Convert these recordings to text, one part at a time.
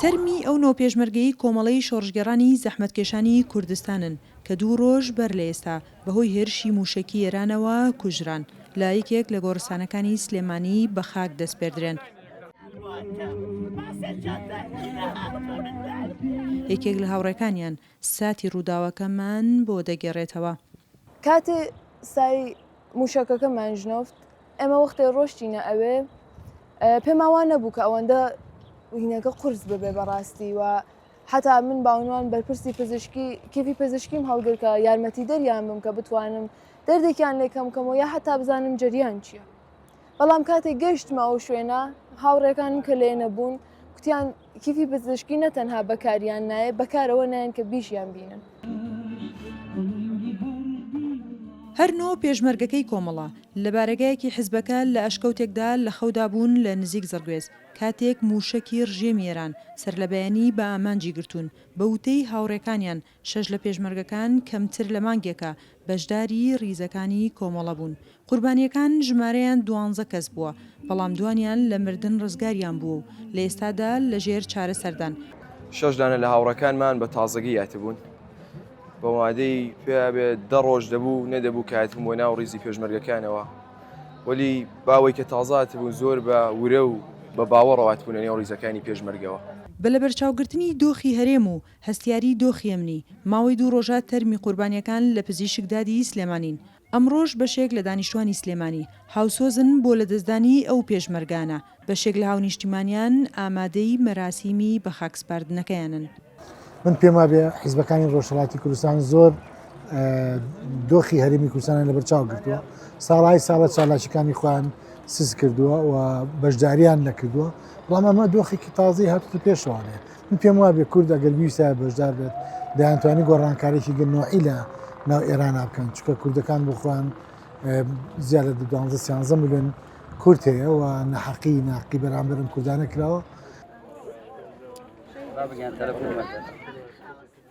تەرمی ئەو نۆ پێشمەرگەی کۆمەڵەی شۆڕژگەڕانی زەحمەتکێشانی کوردستانن کە 2 ڕۆژ بەر لە ئێستا بەهۆی هێرشی موشەکی ئێرانەوە کوژران لە یەکێک لە گۆڕستانەکانی سلێمانی بە خاک دەستپێردرێن. یەکێک لە هاوڕێکانیان ساتی ڕووداوەکەمان بۆ دەگەڕێتەوە. کاتێ سای موشەکەکەمان ژنۆفت ئێمە وەختێ ڕۆشتینە ئەوێ پێماوان نەبوو کە ئەوەندە هینەکە قورس ببێ بەڕاستی و حتا من باونوان بەرپرسی پزیشکی کێفی پزیشکیم هەڵگرکە یارمەتی دەریان بم کە بتوانم دەردێکیان لێکەم کەمەوە یا حتا بزانم جریان چییە. بەڵام کاتێک گەشتمە ئەو شوێنە هاوڕێکانم کە لێ نەبوون کوتیان کیفی پزیشکی نەتەنها بەکاریان نایە بەکارەوە نایەن کە بیشیان بینن. هەرنۆ پێشمەرگەکەی کۆمەڵە لە بارگایەکی حیزبەکە لە ئەشکەوتێکدا لە خەودا بوون لە نزیک زەرگوێز کاتێک موشەکی ڕژێمیێران سەر لە بەیانی بە ئامانجی گرتوون بە وتەی هاوڕێکانیان 6 لە پێشمەرگەکان کەمتر لە مانگێکە بەشداری ریزەکانی کۆمەڵە بوون. قوربانیەکان ژمارەیان 12 کەس بووە بەڵام دوانیان لە مردن ڕزگاریان بوو و لە ئێستادا لەژێر چارەسەردان. 6 دانە لە هاوڕەکانمان بە تازەگی هاتبوون. بە وادەی پێ بێ 10 ڕۆژ دەبوو نەدەبوو کاتم بۆ ناو ڕیزی پێشمەرگەکانەوە وەلی باوەی کە تازات بوو زۆر بە ورە و بە باوەڕەوات بوون لە نێو ڕیزەکانی پێشمەرگەوە. بە لە بەرچاوگرتنی دۆخی هەرێم و هەستیاری دۆخی ئەمنی ماوەی 2 ڕۆژات تەرمی قوربانیەکان لە پزیشکدادی سلێمانین. ئەمڕۆژ بەشێک لە دانیشتوانی سلێمانی هاوسۆزن بۆ لە دەستدانی ئەو پێشمەرگانە بەشێک لە هاونیشتیمانیان ئامادەی مەراسیمی بە خاکسپاردنەکەیانن. من پێم وابێ حیزبەکانی ڕۆژهەڵاتی کوردستان زۆر دۆخی هەرێمی کوردستان لە بەرچاو گرتووە. ساڵای ساڵە چالاکیەکانی خۆیان سز کردووە و بەشداریان نەکردووە بەڵام ئەمە دۆخێکی تازەی هاتوتە پێشوانێ. من پێم وابێ کورد ئەگەر ویستە بەشدار بێت دەیانتوانی گۆڕانکارێکی گەنۆعی لە ناو ئێرانە بکەن چونکە کوردەکان بۆ خۆیان زیاتر لە 12-13 ملیۆن کورد هەیە و نەحەقی بەرامبەرم کوردانە کراوە.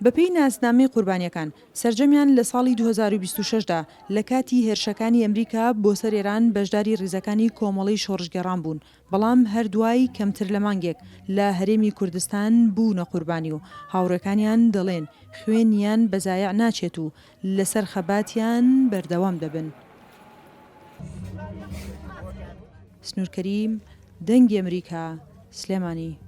بەپێی ناسنامەی قوربانیەکان سەرجەمیان لە ساڵی 2026دا لە کاتی هێرشەکانی ئەمریکا بۆ سەر ئێران بەشداری ڕیزەکانی کۆمەڵی شۆڕژگەڕان بوون بەڵام هەردوای کەمتر لە مانگێک لە هەرێمی کوردستان بوونە قوربانی و هاوڕێکانیان دەڵێن خوێنیان بەزایع ناچێت و لەسەر خەباتیان بەردەوام دەبن. سنوورکەریم دەنگی ئەمریکا سلێمانی.